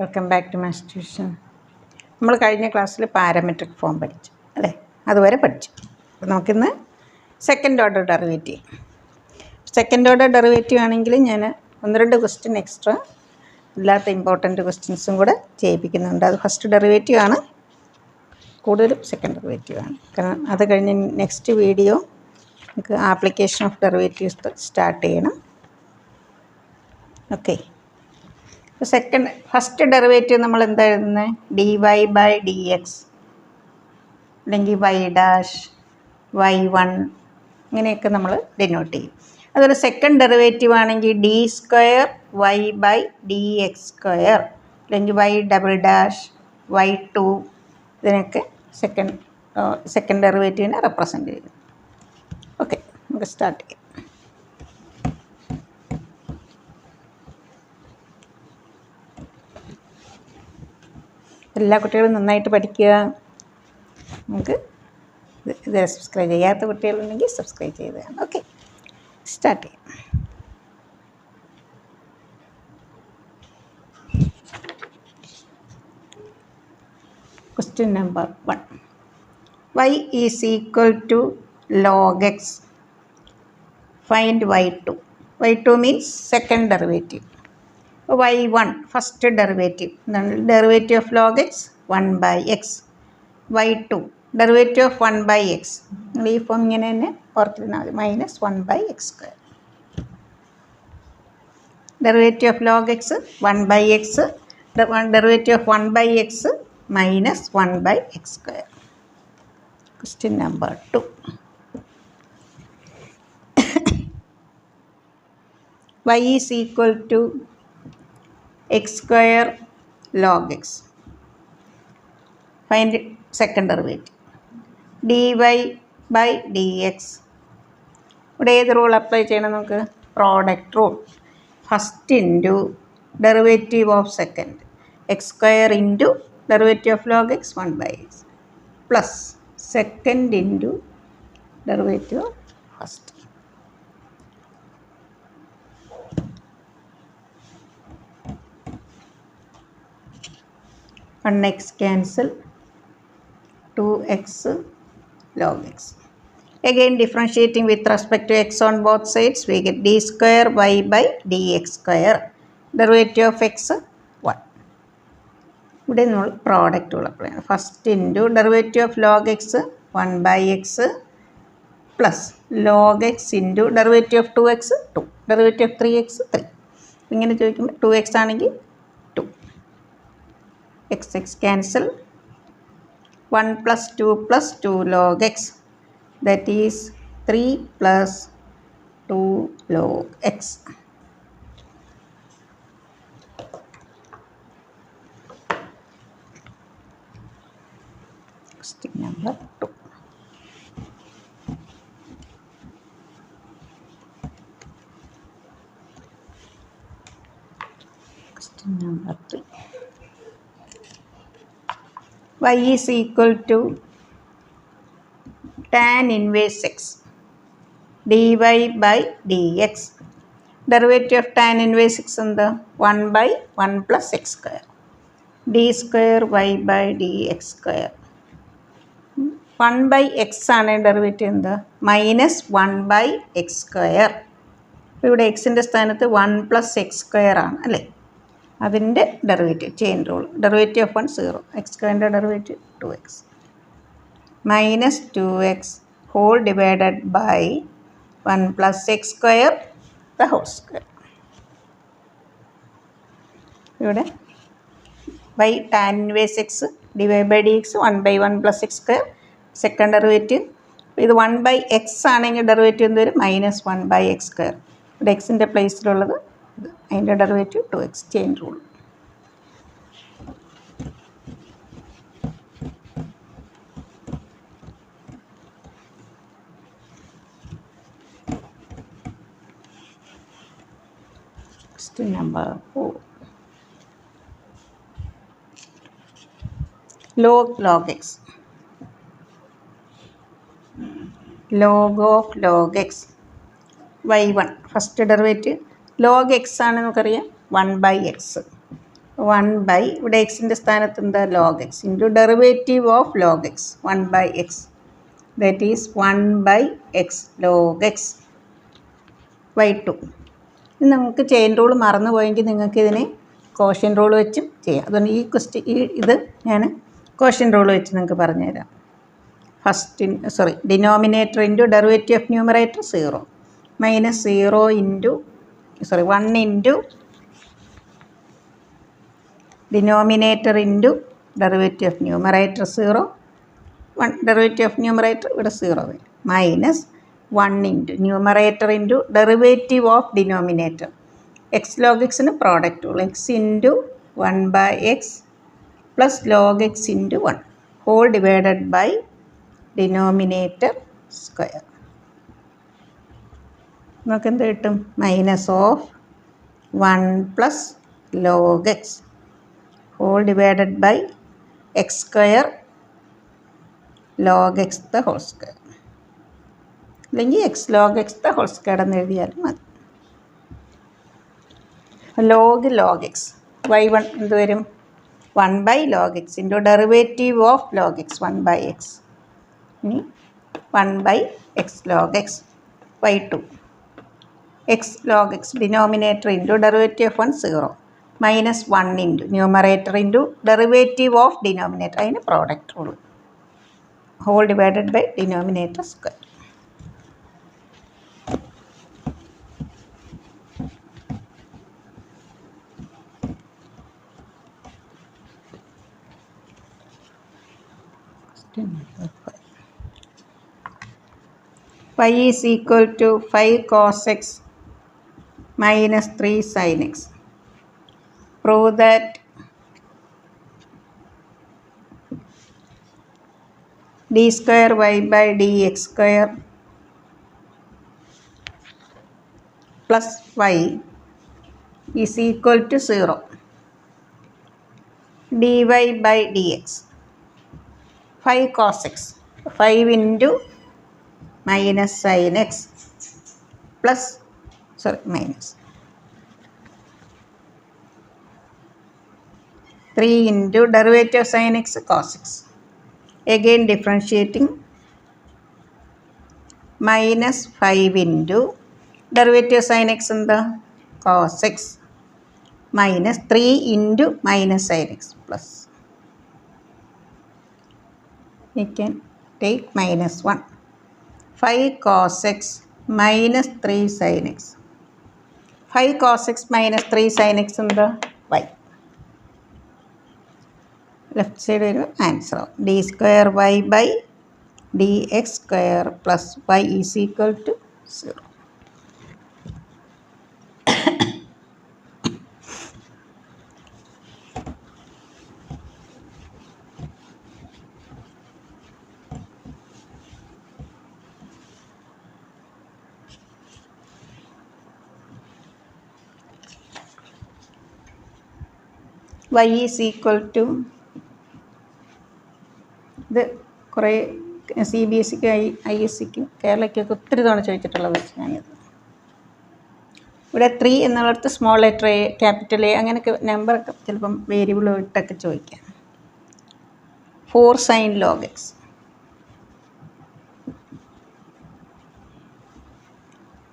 Welcome back to maths tuition. നമ്മൾ കഴിഞ്ഞ ക്ലാസ്സിൽ പാരാമെട്രിക് ഫോം പഠിച്ചു അല്ലേ? അതുവരെ പഠിച്ചു. അപ്പോൾ നമുക്കിന്ന് സെക്കൻഡ് ഓർഡർ ഡെറിവേറ്റീവ് ആണെങ്കിൽ ഞാൻ 1-2 ക്വസ്റ്റ്യൻ എക്സ്ട്രാ അല്ലാത്ത ഇമ്പോർട്ടൻറ്റ് ക്വസ്റ്റ്യൻസും കൂടെ ചെയ്യിപ്പിക്കുന്നുണ്ട്. അത് ഫസ്റ്റ് ഡെറിവേറ്റീവ് ആണ്, കൂടുതലും സെക്കൻഡ് ഡെറിവേറ്റീവ് ആണ്. കാരണം അത് കഴിഞ്ഞ് നെക്സ്റ്റ് വീഡിയോ നമുക്ക് ആപ്ലിക്കേഷൻ ഓഫ് ഡെറിവേറ്റീവ്സ് സ്റ്റാർട്ട് ചെയ്യണം. ഓക്കെ, ഫസ്റ്റ് ഡെറിവേറ്റീവ് നമ്മൾ എന്താ എഴുതുന്നത്? dy/dx അല്ലെങ്കിൽ y', y1 ഇങ്ങനെയൊക്കെ നമ്മൾ ഡിനോട്ട് ചെയ്യും. അതുപോലെ സെക്കൻഡ് ഡെറിവേറ്റീവ് ആണെങ്കിൽ d²y/dx² അല്ലെങ്കിൽ y', y2 ഇതിനൊക്കെ സെക്കൻഡ് ഡെറിവേറ്റീവിനെ റെപ്രസെൻ്റ് ചെയ്യും. ഓക്കെ, നമുക്ക് സ്റ്റാർട്ട് ചെയ്യാം. എല്ലാ കുട്ടികളും നന്നായിട്ട് പഠിക്കുക. നമുക്ക് ഇത് സബ്സ്ക്രൈബ് ചെയ്യാത്ത കുട്ടികളുണ്ടെങ്കിൽ സബ്സ്ക്രൈബ് ചെയ്തതാണ്. ഓക്കെ, സ്റ്റാർട്ട് ചെയ്യാം. Question number 1. y = log x. Find y2. y2 means second derivative. y1 first derivative. Derivative of log x 1/x. y2 derivative of 1/x. ഈ ഫോം ഇങ്ങനെ തന്നെ ഓർത്തിരുന്നാൽ മതി, -1/x². Derivative of log x 1/x. Derivative of 1/x -1/x². Question number 2. y = x² log x. Find second derivative. dy/dx. ഇവിടെ ഏത് rule apply ചെയ്യണം? നമുക്ക് product rule. First into derivative of second, x² into derivative of log x 1/x plus second into derivative of first. 1x cancel, 2x log x. Again differentiating with respect to x on both sides, we get d²y/dx². Derivative of x 1. ഇവിടെ നമ്മൾ product rule apply ചെയ്യണം. First into derivative of log x 1/x plus log x into derivative of 2x 2, derivative of 3x 3. ഇങ്ങനെ ചോദിക്കുമ്പോൾ 2x ആണെങ്കിൽ x cancel, 1 + 2 + 2 log x, that is 3 + 2 log x. Question number 2. Question number 3. y = tan inverse x. dy/dx. Derivative of tan inverse x എന്ത്? 1/1 + x². d²y/dx². 1/x ആണ് derivative എന്ത്? -1/x². അപ്പോൾ ഇവിടെ എക്സിൻ്റെ സ്ഥാനത്ത് 1 + x² ആണ് അല്ലേ? അതിൻ്റെ derivative chain rule. Derivative of 1 0, x²ൻ്റെ derivative 2x -2x whole divided by 1 + x² the whole square. ഇവിടെ by tan inverse x dy/dx 1/1 + x². Second derivative ഇത് 1/x ആണെങ്കിൽ ഡെറിവേറ്റീവ് എന്ത് വരും? -1/x². ഇവിടെ എക്സിൻ്റെ പ്ലേസിലുള്ളത് ഇത്, അതിൻ്റെ derivative 2x chain rule. Question number 4. log x. log of log x y1 first derivative log x ആണ് നമുക്കറിയാം 1/x. 1 ബൈ ഇവിടെ എക്സിൻ്റെ സ്ഥാനത്ത് എന്താ log x into derivative of log x 1 by x that is 1 by x log x y2. ഇത് നിങ്ങൾക്ക് chain rule മറന്നു പോയെങ്കിൽ നിങ്ങൾക്ക് ഇതിനെ കോഷ്യൻ റൂൾ വെച്ചും ചെയ്യാം. അതുകൊണ്ട് ഇത് ഞാൻ കോഷ്യൻ റൂൾ വെച്ച് നിങ്ങൾക്ക് പറഞ്ഞുതരാം. Denominator into derivative of numerator 0 minus 0 into 1 into denominator into derivative of numerator 0 1 derivative of numerator ഇവിടെ 0 വരും minus 1 into numerator into derivative of denominator x log എക്സിന് product rule x into 1 by x plus log x into 1 whole divided by denominator square. നമുക്ക് എന്ത് കിട്ടും? Minus of 1 plus log x whole divided by x square log x the whole square, അല്ലെങ്കിൽ x log x the whole square എന്ന് എഴുതിയാലും മതി. Log x y1 എന്ത് വരും? 1 by log x into derivative of log x 1 by x, ഇനി 1 by x log x y2 x log x denominator into derivative of 1 0 minus 1 into numerator into derivative of denominator അതിന് product rule whole divided by denominator square. y is equal to 5 cos x minus 3 sin x. Prove that d square y by dx square plus y is equal to 0. dy by dx 5 cos x 5 into minus sin x plus minus 3 into derivative of sin x cos x, again differentiating minus 5 into derivative of sin x in the cos x minus 3 into minus sin x plus, we can take minus 1 5 cos x minus 3 sin x 5 cos x minus 3 sin x in the y left side answer d square y by dx square plus y is equal to 0. y is equal to ഇത് കുറേ C B S സിക്ക് ISCക്കും കേരളയ്ക്കൊക്കെ ഒത്തിരി തവണ ചോദിച്ചിട്ടുള്ള ക്വസ്റ്റ്യനാണിത്. ഇവിടെ 3 എന്നുള്ളിടത്ത് small letter a capital A അങ്ങനെയൊക്കെ നമ്പറൊക്കെ ചിലപ്പം വേരിയബിൾ ഇട്ടൊക്കെ ചോദിക്കാം. 4 sin log x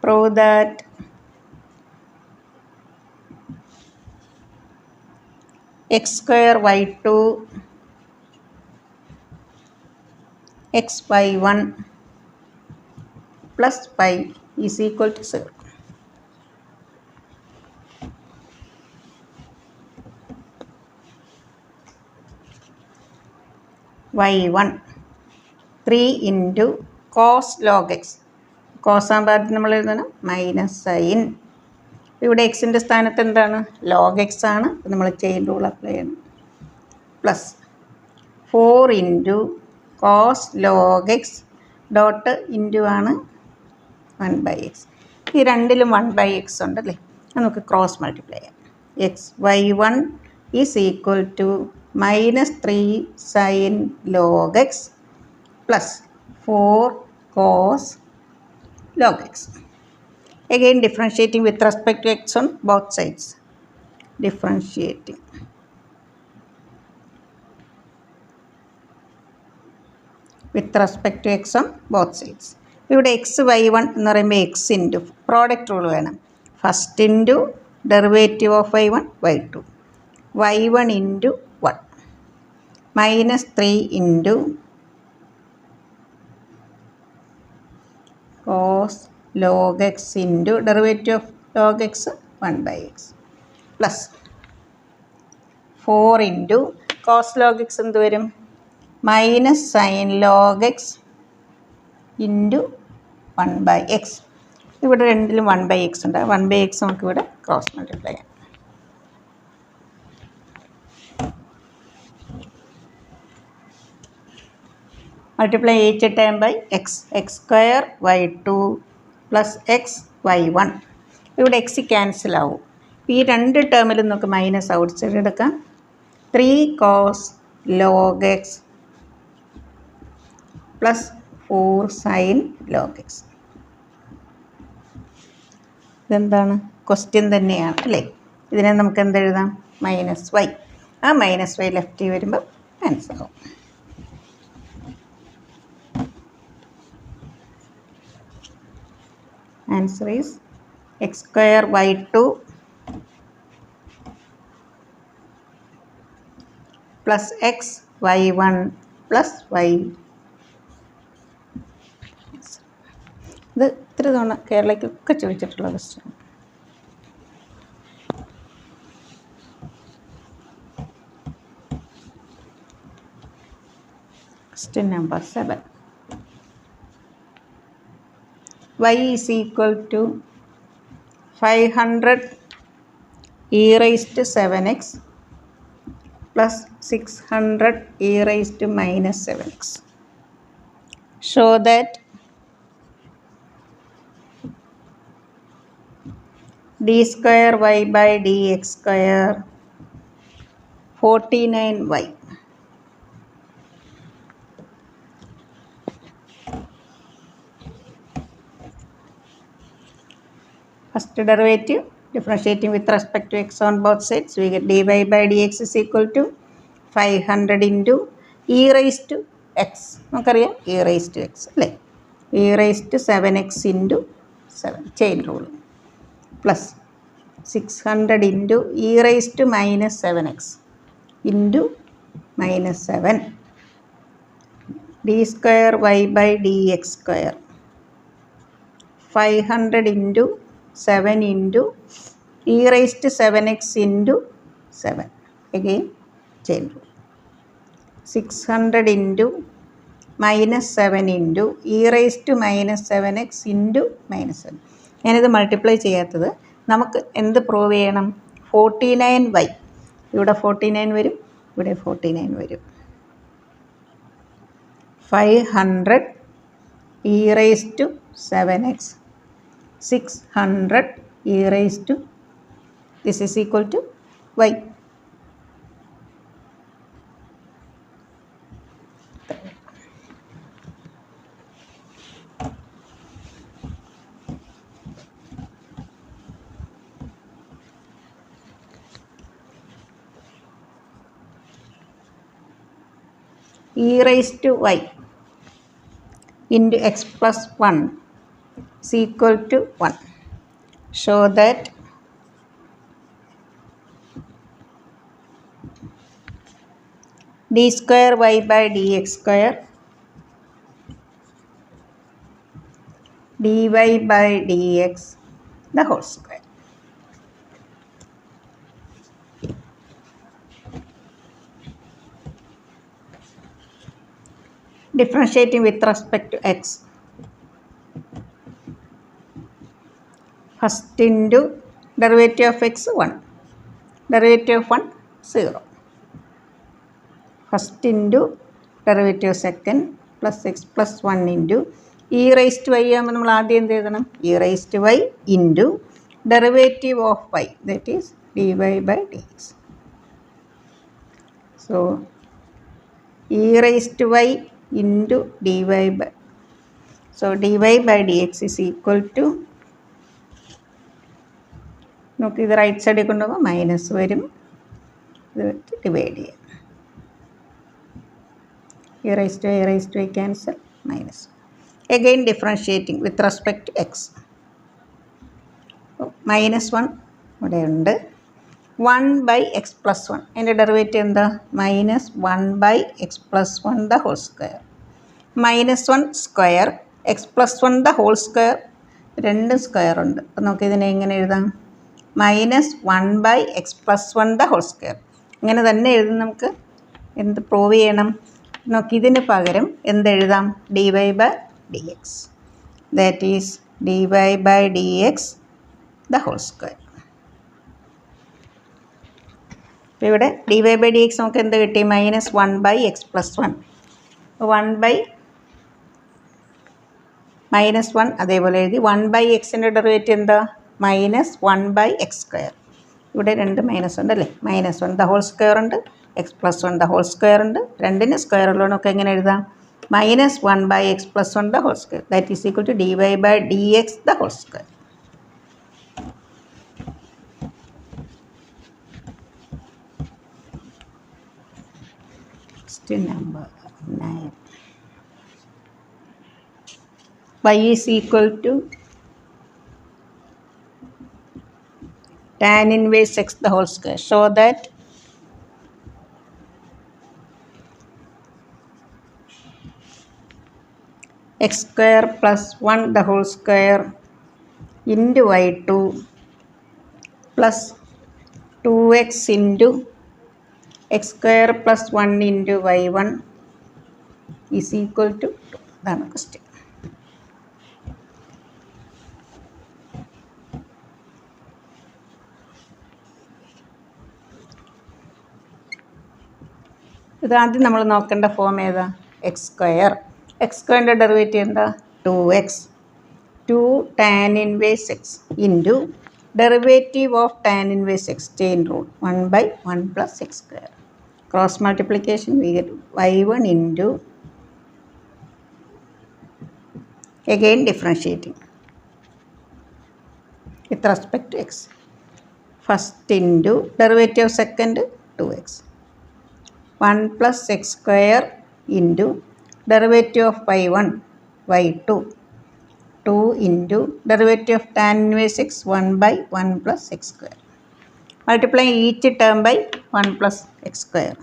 prove that x square y2 xy1 plus y is equal to 0. y1 3 into cos log x cos ആകുമ്പോൾ നമ്മൾ എഴുതണം മൈനസ് സൈൻ. ഇവിടെ എക്സിൻ്റെ സ്ഥാനത്ത് എന്താണ്? ലോഗ് എക്സ് ആണ്. നമ്മൾ ചെയിൻ റൂൾ അപ്ലൈ ചെയ്യണം. Plus 4 into cos log x dot into ആണ് 1 ബൈ എക്സ്. ഈ രണ്ടിലും 1 ബൈ എക്സ് ഉണ്ടല്ലേ, നമുക്ക് ക്രോസ് മൾട്ടിപ്ലൈ ചെയ്യാം. X y1 is equal to minus 3 sin log x plus 4 cos log x. Again differentiating with respect to x on both sides. Differentiating with respect to x on both sides. ഇവിടെ xy1 എന്ന് പറയുമ്പോൾ x into product rule വേണം. First into derivative of y1 y2 y1 into 1 -3 into cos log x into derivative of log x 1/x plus 4 into cos log x എന്ത് വരും minus sine log x into 1/x. ഇവിടെ രണ്ടിലും 1/x ഉണ്ട്. 1/x നമുക്കിവിടെ cross multiply ചെയ്യാം. Multiply each term by x square y2 plus x y1. ഇവിടെ x cancel ആവും. ഈ രണ്ട് ടേമിലും നമുക്ക് മൈനസ് ഔട്ട് സൈഡ് എടുക്കാം. 3 cos log x plus 4 sin log x. ഇതെന്താണ് ക്വസ്റ്റ്യൻ തന്നെയാണ് അല്ലേ. ഇതിനെ നമുക്ക് എന്തെഴുതാം -y. ആ -y ലെഫ്റ്റ് വരുമ്പോൾ ആൻസർ ആവും. Answer is x square y2 plus x y1 plus y. ഇത് ഇത്ര തവണ കേരളയ്ക്കൊക്കെ ചോദിച്ചിട്ടുള്ള question. Question number 7. Y is equal to 500 e raised to 7x plus 600 e raised to minus 7x. Show that d square y by dx square 49y. First derivative, differentiating with respect to x on both sides, we get dy by dx is equal to 500 into e raised to x. നമുക്കറിയാം e raised to x അല്ലേ. e raised to 7x into 7 chain rule plus 600 into e raised to minus 7x into minus 7 d square y by dx square 500 into 7 into e raised to 7x into 7 again chain rule 600 into minus 7 into e raised to minus 7x into minus 7. ഞാനിത് multiply ചെയ്യാത്തത് നമുക്ക് എന്ത് prove ചെയ്യണം 49y. ഇവിടെ 49 വരും, ഇവിടെ 49 വരും. 500 e raised to 7x 600 e raised to this is equal to y. e raised to y into x plus 1 is equal to 1. Show that d square y by dx square dy by dx the whole square. Differentiating with respect to x. First into derivative of x 1, derivative of 1 0. First into derivative second plus x plus 1 into e raised to y ആകുമ്പോൾ നമ്മൾ ആദ്യം എന്ത് എഴുതണം e raised to y into derivative of y that is dy by dx. So e raised to y into dy by so dy by dx is equal to നമുക്ക് ഇത് right സൈഡിൽ കൊണ്ടുപോകുമ്പോൾ minus വരും, ഇത് വെച്ച് ഡിവൈഡ് ചെയ്യാം. e raised to I cancel, minus. Again differentiating with respect to x. Minus 1 ഇവിടെ ഉണ്ട്. 1 by x plus 1. അതിൻ്റെ ഡെറിവേറ്റീവ് എന്താ? Minus 1 by x plus 1 the whole square. Minus 1 square X plus 1 the whole square. രണ്ട് square ഉണ്ട്. അപ്പോൾ നമുക്ക് ഇതിനെ എങ്ങനെ എഴുതാം? Minus 1 by x plus 1 the whole square. ഇങ്ങനെ തന്നെ എഴുതും. നമുക്ക് എന്ത് പ്രൂവ് ചെയ്യണം? നമുക്ക് ഇതിന് പകരം എന്തെഴുതാം? dy by dx. That is dy by dx the whole square. അപ്പോൾ ഇവിടെ dy by dx നമുക്ക് എന്ത് കിട്ടി? Minus 1 by x plus 1. 1 by minus 1 അതേപോലെ എഴുതി. 1 by എക്സിൻ്റെ ഡെറിവേറ്റീവ് എന്താ? Minus 1 by x square. ഇവിടെ രണ്ട് മൈനസ് ഉണ്ട് അല്ലേ? മൈനസ് 1 the whole square ഉണ്ട്, X plus 1 the whole square ഉണ്ട്. രണ്ടിന് സ്ക്വയർ ഉള്ളതൊക്കെ എങ്ങനെ എഴുതാം? Minus 1 by x plus 1 the whole square. That is equal to dy by dx the whole square. Question number 9. Y is equal to tan inverse x the whole square. Show that x square plus 1 the whole square into y2 plus 2x into x square plus 1 into y1 is equal to 2. That's the question. ഇതാദ്യം നമ്മൾ നോക്കേണ്ട form ഏതാ? X square. X സ്ക്വയറിൻ്റെ derivative എന്താ? 2x. 2 tan inverse x into derivative of tan inverse x chain rule 1 by 1 plus x square. Cross multiplication we get y1 into again differentiating with respect to x. First into derivative of second 2x. 1 plus x square into derivative of y1 y2 2 into derivative of tan inverse x 1 by 1 plus x square. Multiplying each term by 1 plus x square.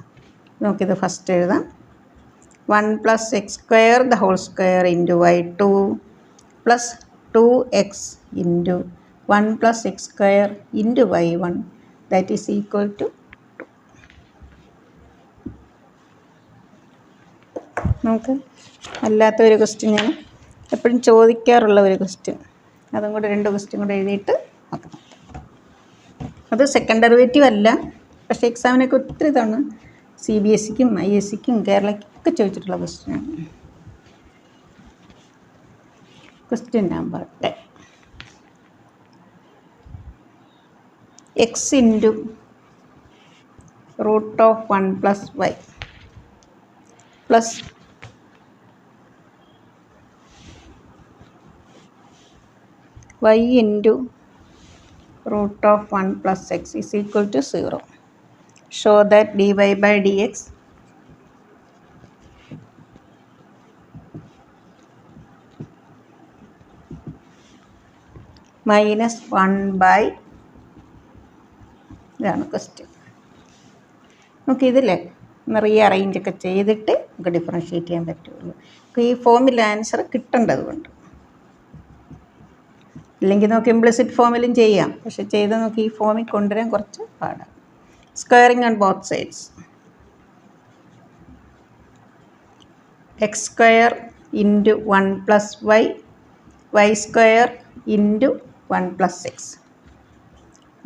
നോക്കിയത് first എഴുതാം. 1 plus x square the whole square into y2 plus 2x into 1 plus x square into y1 that is equal to 2. നമുക്ക് അല്ലാത്തൊരു question ഞാൻ എപ്പോഴും ചോദിക്കാറുള്ള ഒരു question, അതും കൂടെ രണ്ട് ക്വസ്റ്റ്യൻ കൂടെ എഴുതിയിട്ട് നോക്കണം. അത് സെക്കൻഡ് ഡെറിവേറ്റീവ് അല്ല, പക്ഷേ എക്സാമിനൊക്കെ ഒത്തിരി തവണ CBSEക്കും ISEക്കും കേരളയ്ക്കൊക്കെ ചോദിച്ചിട്ടുള്ള ക്വസ്റ്റ്യനാണ്. Question number 10. x into root of 1 plus y plus y into root of 1 plus x is equal to 0. Show that dy by dx minus 1 by ഇതാണ് ക്വസ്റ്റ്യൻ. നമുക്ക് ഇതില്ലേ റീ അറേഞ്ച് ഒക്കെ ചെയ്തിട്ട് നമുക്ക് ഡിഫറൻഷ്യേറ്റ് ചെയ്യാൻ പറ്റുള്ളൂ. നമുക്ക് ഈ ഫോമിൽ ആൻസർ കിട്ടേണ്ടതുകൊണ്ട്, ഇല്ലെങ്കിൽ നമുക്ക് ഇംപ്ലിസിറ്റ് ഫോമിലും ചെയ്യാം, പക്ഷെ ചെയ്ത് നമുക്ക് ഈ ഫോമിൽ കൊണ്ടുവരാൻ കുറച്ച് പാടാണ്. Squaring on both sides. X square into 1 plus y, y square into 1 plus x.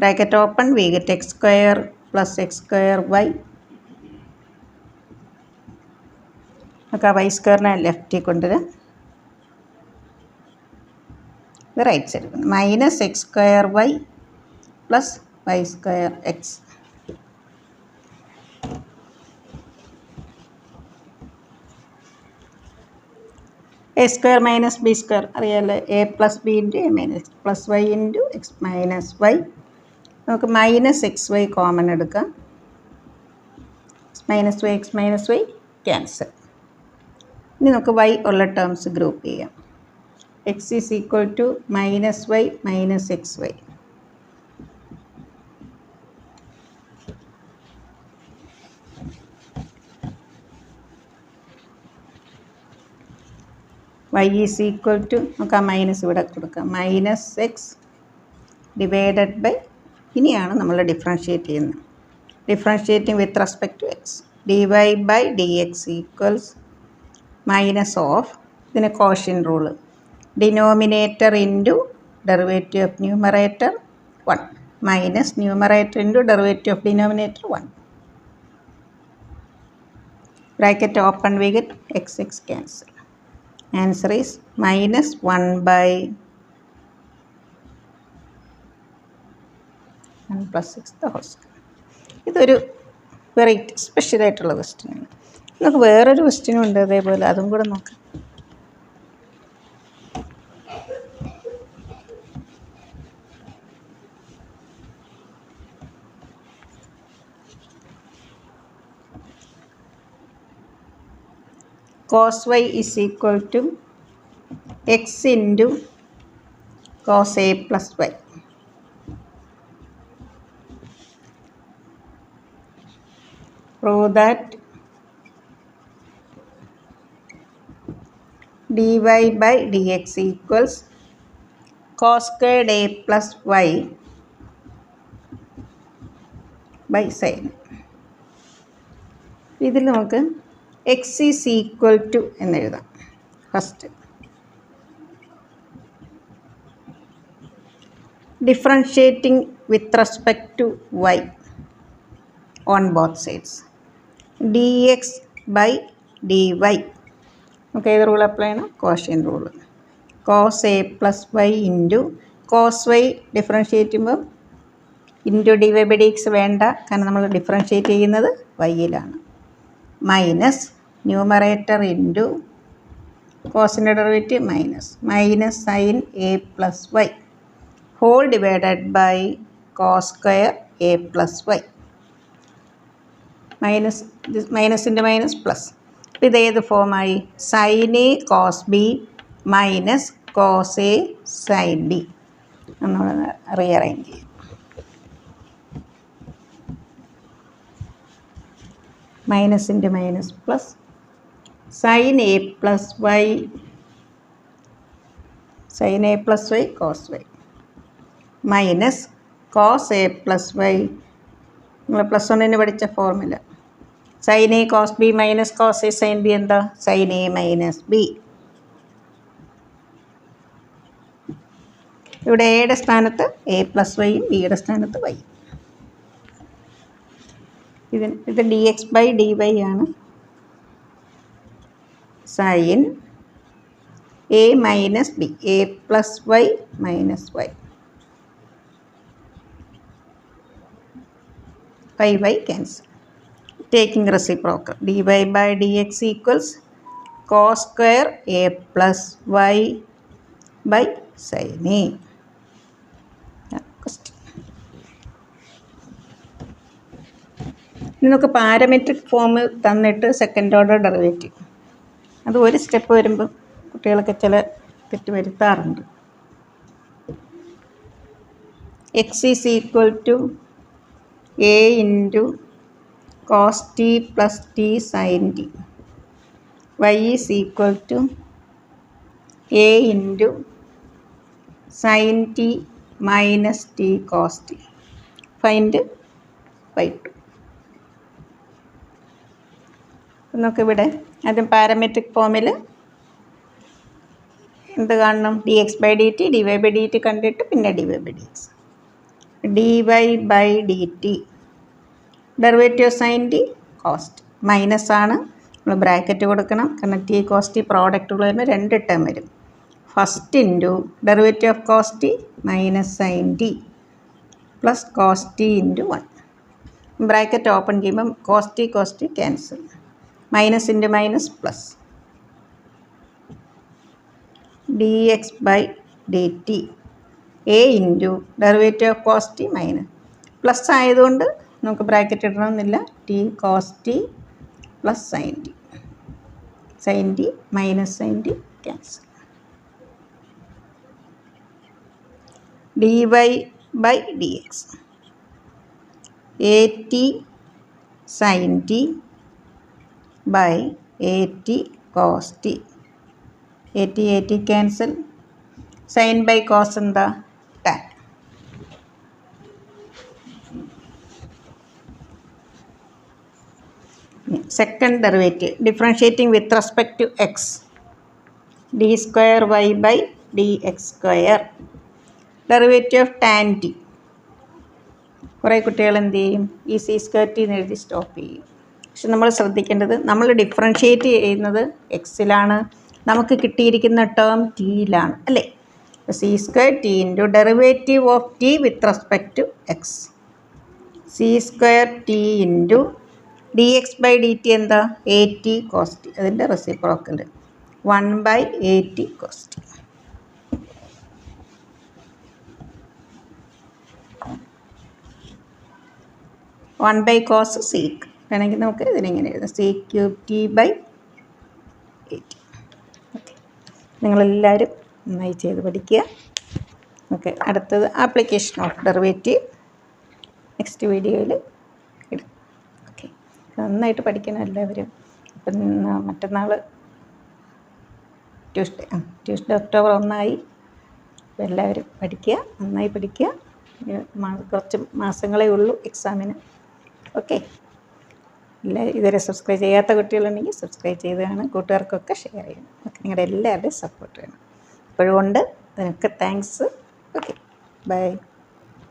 Bracket open, we get x square plus x square y. നമുക്ക് ആ y സ്ക്വയറിനെ ലെഫ്റ്റിൽ കൊണ്ടുവരാം. ഇത് റൈറ്റ് സൈഡ് കൊണ്ട് minus x square y plus y square x. A square minus b square അറിയാമല്ലോ. A plus b into a minus plus y into x minus y. നമുക്ക് minus x y common എടുക്കാം. X minus y cancel. ഇനി നമുക്ക് y ഉള്ള terms group ചെയ്യാം. x is equal to -y minus xy. y is equal to നമുക്ക് ആ minus ഇവിടെ കൊടുക്കാം, -x ഡിവൈഡഡ് ബൈ, ഇനിയാണ് നമ്മൾ ഡിഫറൻഷ്യേറ്റ് ചെയ്യുന്നത്, differentiating with respect to x, dy by dx equals minus of, ഇതിന് quotient rule, denominator into derivative of numerator 1 minus numerator into derivative of denominator 1. Bracket open, we get x cancel. Answer is -1 by 1 plus 6 the whole square. ഇതൊരു variety സ്പെഷ്യലായിട്ടുള്ള ക്വസ്റ്റ്യനാണ്. നമുക്ക് വേറൊരു ക്വസ്റ്റ്യനും ഉണ്ട് അതേപോലെ, അതും കൂടെ നോക്കാം. cos y is equal to x into cos a plus y. Prove that dy by dx equals cos squared a plus y by sin. ഇതിൽ നമുക്ക് x is equal to എന്ന് എഴുതാം. First differentiating with respect to y on both sides, dx by dy. നമുക്ക് ഏത് rule apply ചെയ്യണം? Quotient rule. cos a plus y into cos y differentiate ചെയ്യുമ്പോൾ into dy by dx വേണ്ട, കാരണം നമ്മൾ differentiate ചെയ്യുന്നത് y-യിലാണ്, മൈനസ് ന്യൂമറേറ്റർ ഇൻറ്റു കോസിൻ്റെ derivative minus sine a plus y whole divided by cos square a plus y. മൈനസിൻ്റെ minus plus. അപ്പോൾ ഇത് ഏത് ഫോമായി? Sine a cos b minus cos a sine b. നമ്മൾ റീഅറേഞ്ച് ചെയ്യും. മൈനസിൻ്റെ minus plus, sine a plus y cos y minus cos a plus y. നിങ്ങൾ plus 1 പഠിച്ച formula, sine a cos b minus cos a sine b എന്താ? Sine a minus b. ഇവിടെ എയുടെ സ്ഥാനത്ത് A plus വൈയും ബിയുടെ സ്ഥാനത്ത് വൈ. ഇത് d x by d y ആണ്. Sine a minus b, a plus y minus y, y cancel. Taking reciprocal, d y by d x equals cos square a plus y by sine a. ഇനി നമുക്ക് parametric form തന്നിട്ട് second order derivative, അത് ഒരു step വരുമ്പോൾ കുട്ടികളൊക്കെ ചില തെറ്റ് വരുത്താറുണ്ട്. X is equal to a into cos t plus t sine t, y is equal to a into sine t minus t cos t. Find y2. നമുക്കിവിടെ ആദ്യം പാരമെട്രിക് ഫോമിൽ എന്ത് കാണണം? D x by d t, d y by d t കണ്ടിട്ട് പിന്നെ d y by d x. D y by d t derivative sine t cos t minus ആണ്, നമ്മൾ ബ്രാക്കറ്റ് കൊടുക്കണം, കാരണം ടി കോസ്റ്റ് പ്രോഡക്റ്റ് ഉള്ള വരുമ്പോൾ 2 ടേം വരും. First into derivative of cos t minus sine t plus cos t into 1. Bracket open ചെയ്യുമ്പം cos t cancel, minus into minus plus, d x by d t a into derivative of cos t minus plus ആയതുകൊണ്ട് നമുക്ക് bracket ഇടണമെന്നില്ല, t cos t plus sine t. sin t minus sin t cancel. dy by dx at sin t by at cos t. at cancel. sin by cos എന്താ? tan. Second derivative differentiating with respect to x. d square y by dx square. Derivative of tan t. കുറേ കുട്ടികൾ എന്ത് ചെയ്യും? ഈ C square T എന്ന് എഴുതി stop ചെയ്യും. പക്ഷെ നമ്മൾ ശ്രദ്ധിക്കേണ്ടത്, നമ്മൾ ഡിഫറൻഷ്യേറ്റ് ചെയ്യുന്നത് എക്സിലാണ്, നമുക്ക് കിട്ടിയിരിക്കുന്ന ടേം ടിയിലാണ് അല്ലേ? C square T into derivative of T with respect to X. C square T into D x by d T എന്താ? A T cos T. അതിൻ്റെ reciprocal 1 by A T cos T. One by cos seek. വേണമെങ്കിൽ നമുക്ക് ഇതിനെങ്ങനെ എഴുതാം? C cube T by A T. Okay, നിങ്ങളെല്ലാവരും നന്നായി ചെയ്ത് പഠിക്കുക. Okay, അടുത്തത് ആപ്ലിക്കേഷൻ ഓഫ് ഡെറിവേറ്റീവ് നെക്സ്റ്റ് വീഡിയോയിൽ ഇടാം. ഓക്കെ, നന്നായിട്ട് പഠിക്കണം എല്ലാവരും. അപ്പം മറ്റന്നാൾ ട്യൂസ്ഡേ ഒക്ടോബർ 1 അപ്പോൾ എല്ലാവരും പഠിക്കുക, നന്നായി പഠിക്കുക. കുറച്ച് മാസങ്ങളേ ഉള്ളൂ എക്സാമിന്. ഓക്കെ, ഇതുവരെ സബ്സ്ക്രൈബ് ചെയ്യാത്ത കുട്ടികളുണ്ടെങ്കിൽ സബ്സ്ക്രൈബ് ചെയ്താണ്, കൂട്ടുകാർക്കൊക്കെ ഷെയർ ചെയ്യണം. ഓക്കെ, നിങ്ങളുടെ എല്ലാവരുടെയും സപ്പോർട്ട് വേണം. ഇപ്പോഴും ഉണ്ട്, അതിനൊക്കെ താങ്ക്സ്. Okay, by.